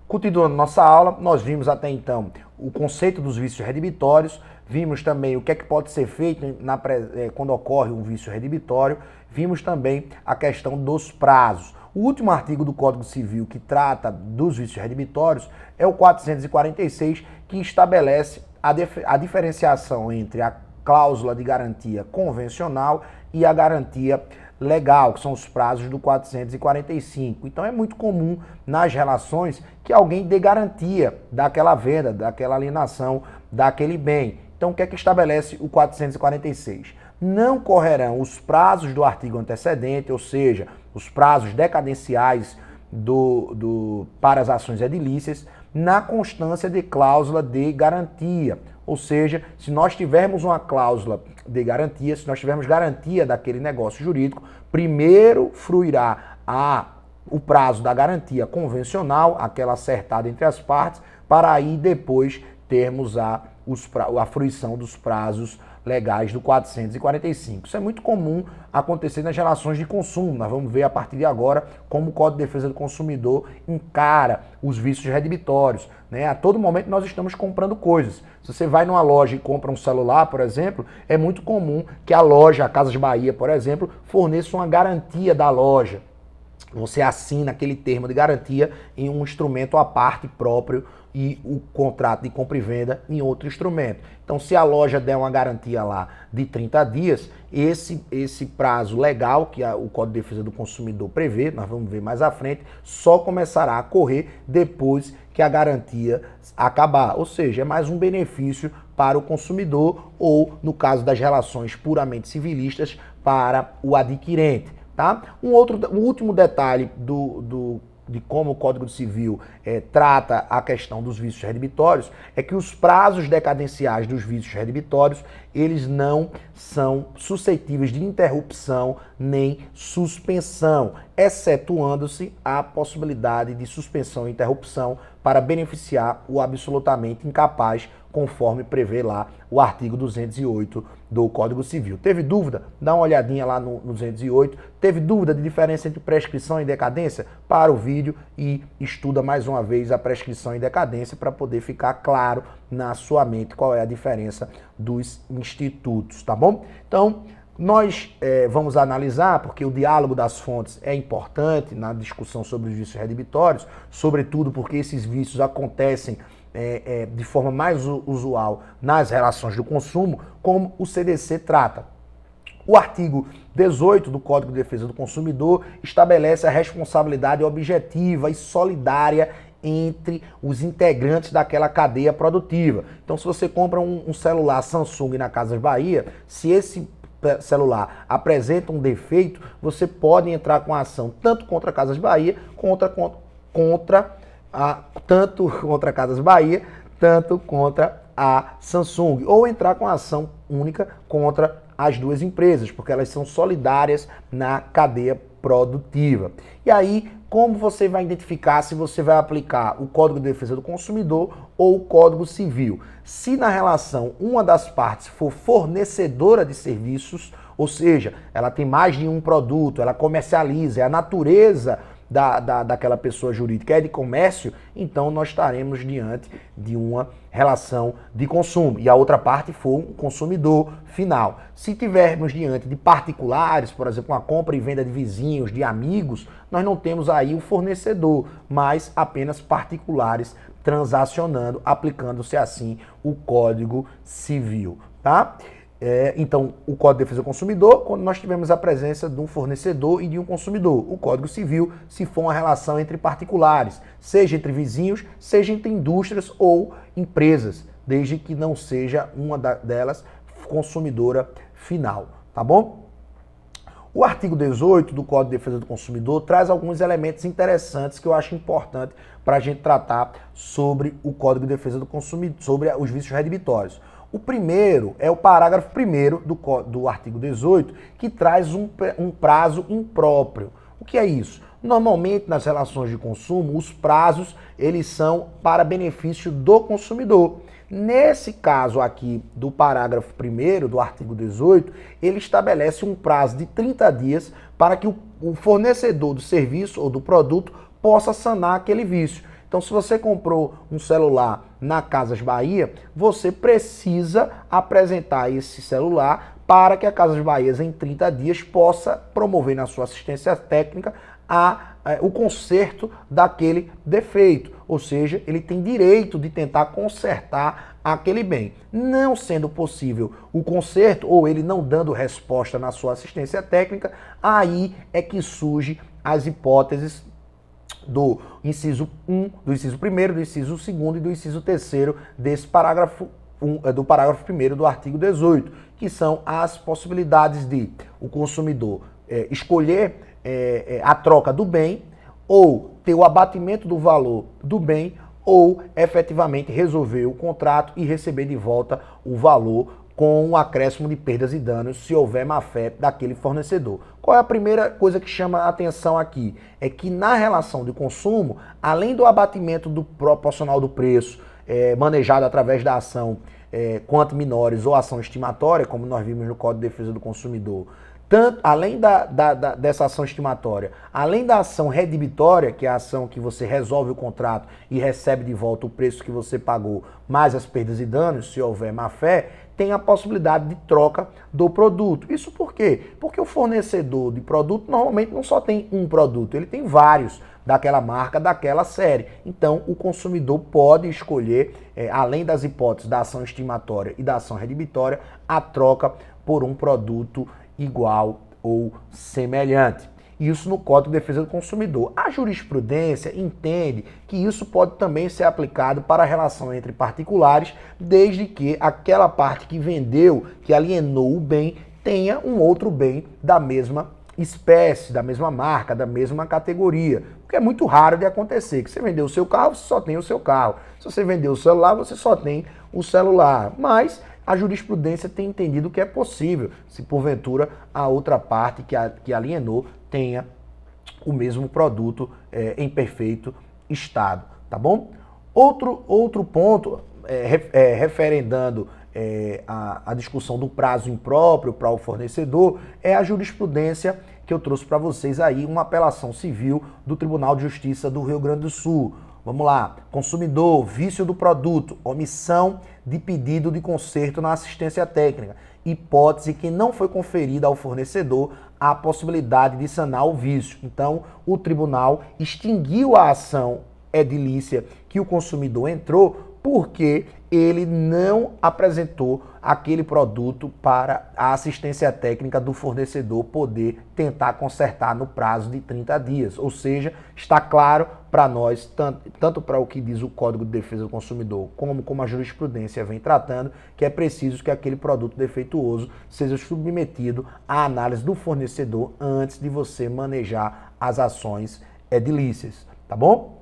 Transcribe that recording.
Continuando nossa aula, nós vimos até então o conceito dos vícios redibitórios, vimos também o que é que pode ser feito quando ocorre um vício redibitório, vimos também a questão dos prazos. O último artigo do Código Civil que trata dos vícios redibitórios é o 446, que estabelece a diferenciação entre a cláusula de garantia convencional e a garantia legal, que são os prazos do 445. Então é muito comum nas relações que alguém dê garantia daquela venda, daquela alienação, daquele bem. Então o que é que estabelece o 446? Não correrão os prazos do artigo antecedente, ou seja, os prazos decadenciais para as ações edilícias, na constância de cláusula de garantia. Ou seja, se nós tivermos uma cláusula de garantia, se nós tivermos garantia daquele negócio jurídico, primeiro fruirá o prazo da garantia convencional, aquela acertada entre as partes, para aí depois termos a fruição dos prazos legais do 445. Isso é muito comum acontecer nas relações de consumo. Nós vamos ver a partir de agora como o Código de Defesa do Consumidor encara os vícios redibitórios. A todo momento nós estamos comprando coisas. Se você vai numa loja e compra um celular, por exemplo, é muito comum que a loja, a Casas Bahia, por exemplo, forneça uma garantia da loja. Você assina aquele termo de garantia em um instrumento à parte próprio e o contrato de compra e venda em outro instrumento. Então, se a loja der uma garantia lá de 30 dias, esse prazo legal que o Código de Defesa do Consumidor prevê, nós vamos ver mais à frente, só começará a correr depois que a garantia acabar. Ou seja, é mais um benefício para o consumidor ou, no caso das relações puramente civilistas, para o adquirente. Tá? Um último detalhe de como o Código Civil trata a questão dos vícios redibitórios é que os prazos decadenciais dos vícios redibitórios, eles não são suscetíveis de interrupção nem suspensão, excetuando-se a possibilidade de suspensão e interrupção para beneficiar o absolutamente incapaz, conforme prevê lá o artigo 208 do Código Civil. Teve dúvida? Dá uma olhadinha lá no 208. Teve dúvida de diferença entre prescrição e decadência? Para o vídeo e estuda mais uma vez a prescrição e decadência para poder ficar claro na sua mente qual é a diferença dos institutos, tá bom? Então, nós vamos analisar, porque o diálogo das fontes é importante na discussão sobre os vícios redibitórios, sobretudo porque esses vícios acontecem de forma mais usual nas relações do consumo, como o CDC trata. O artigo 18 do Código de Defesa do Consumidor estabelece a responsabilidade objetiva e solidária entre os integrantes daquela cadeia produtiva. Então, se você compra um celular Samsung na Casas Bahia, se esse celular apresenta um defeito, você pode entrar com a ação tanto contra a Casas Bahia, tanto contra a Casas Bahia, tanto contra a Samsung, ou entrar com a ação única contra as duas empresas, porque elas são solidárias na cadeia produtiva. E aí, como você vai identificar se você vai aplicar o Código de Defesa do Consumidor ou o Código Civil? Se na relação uma das partes for fornecedora de serviços, ou seja, ela tem mais de um produto, ela comercializa, é a natureza daquela pessoa jurídica é de comércio, então nós estaremos diante de uma relação de consumo e a outra parte for um consumidor final. Se tivermos diante de particulares, por exemplo, uma compra e venda de vizinhos, de amigos, nós não temos aí o fornecedor, mas apenas particulares transacionando, aplicando-se assim o Código Civil, tá? Então, o Código de Defesa do Consumidor, quando nós tivermos a presença de um fornecedor e de um consumidor. O Código Civil, se for uma relação entre particulares, seja entre vizinhos, seja entre indústrias ou empresas, desde que não seja uma delas consumidora final, tá bom? O artigo 18 do Código de Defesa do Consumidor traz alguns elementos interessantes que eu acho importante para a gente tratar sobre o Código de Defesa do Consumidor, sobre os vícios redibitórios. O primeiro é o parágrafo 1º do artigo 18, que traz um prazo impróprio. O que é isso? Normalmente, nas relações de consumo, os prazos eles são para benefício do consumidor. Nesse caso aqui do parágrafo 1º do artigo 18, ele estabelece um prazo de 30 dias para que o fornecedor do serviço ou do produto possa sanar aquele vício. Então, se você comprou um celular na Casas Bahia, você precisa apresentar esse celular para que a Casas Bahia, em 30 dias, possa promover na sua assistência técnica o conserto daquele defeito. Ou seja, ele tem direito de tentar consertar aquele bem. Não sendo possível o conserto, ou ele não dando resposta na sua assistência técnica, aí é que surge as hipóteses do inciso 1, do inciso 1º, do inciso 2º e do inciso 3º desse parágrafo do parágrafo 1º do artigo 18, que são as possibilidades de o consumidor escolher a troca do bem, ou ter o abatimento do valor do bem, ou efetivamente resolver o contrato e receber de volta o valor com um acréscimo de perdas e danos se houver má-fé daquele fornecedor. Qual é a primeira coisa que chama a atenção aqui? É que na relação de consumo, além do abatimento do proporcional do preço, manejado através da ação quanto menores ou ação estimatória, como nós vimos no Código de Defesa do Consumidor, além dessa ação estimatória, além da ação redibitória, que é a ação que você resolve o contrato e recebe de volta o preço que você pagou, mais as perdas e danos, se houver má-fé, tem a possibilidade de troca do produto. Isso por quê? Porque o fornecedor de produto normalmente não só tem um produto, ele tem vários daquela marca, daquela série. Então, o consumidor pode escolher, além das hipóteses da ação estimatória e da ação redibitória, a troca por um produto igual ou semelhante. Isso no Código de Defesa do Consumidor. A jurisprudência entende que isso pode também ser aplicado para a relação entre particulares, desde que aquela parte que vendeu, que alienou o bem, tenha um outro bem da mesma espécie, da mesma marca, da mesma categoria. Porque é muito raro de acontecer que você vendeu o seu carro, você só tem o seu carro. Se você vendeu o celular, você só tem o celular. Mas a jurisprudência tem entendido que é possível, se porventura a outra parte que alienou tenha o mesmo produto em perfeito estado, tá bom? Outro ponto, referendando a discussão do prazo impróprio para o fornecedor, é a jurisprudência que eu trouxe para vocês aí, uma apelação civil do Tribunal de Justiça do Rio Grande do Sul. Vamos lá, consumidor, vício do produto, omissão de pedido de conserto na assistência técnica, hipótese que não foi conferida ao fornecedor a possibilidade de sanar o vício. Então, o tribunal extinguiu a ação edilícia que o consumidor entrou porque ele não apresentou aquele produto para a assistência técnica do fornecedor poder tentar consertar no prazo de 30 dias. Ou seja, está claro para nós, tanto para o que diz o Código de Defesa do Consumidor, como a jurisprudência vem tratando, que é preciso que aquele produto defeituoso seja submetido à análise do fornecedor antes de você manejar as ações edilícias, tá bom?